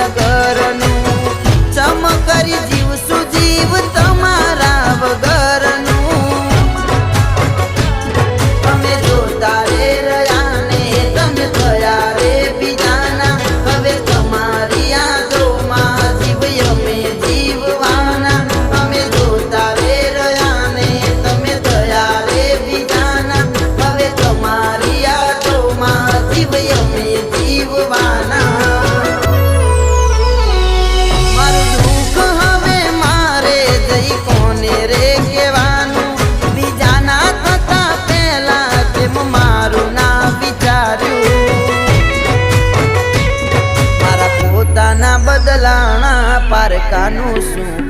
નગરનું ચમકરી જીવશું જીવ તમારા વગરનું અમે જોતા રે રહ્યા ને તમે થયા રે બીજાના હવે તમારી યાદોમાં જીવ અમે જીવવાના અમે જોતા રે રહ્યા ને તમે થયા રે બીજાના હવે તમારી યાદોમાં જીવ અમે જીવવાના મારું દુઃખ હવે મારે જઈ કોને રે કહેવાનું બીજાના થતા પહેલા તેમ મારું ના વિચાર્યું મારા પોતાના બદલાણા પારકાનું શું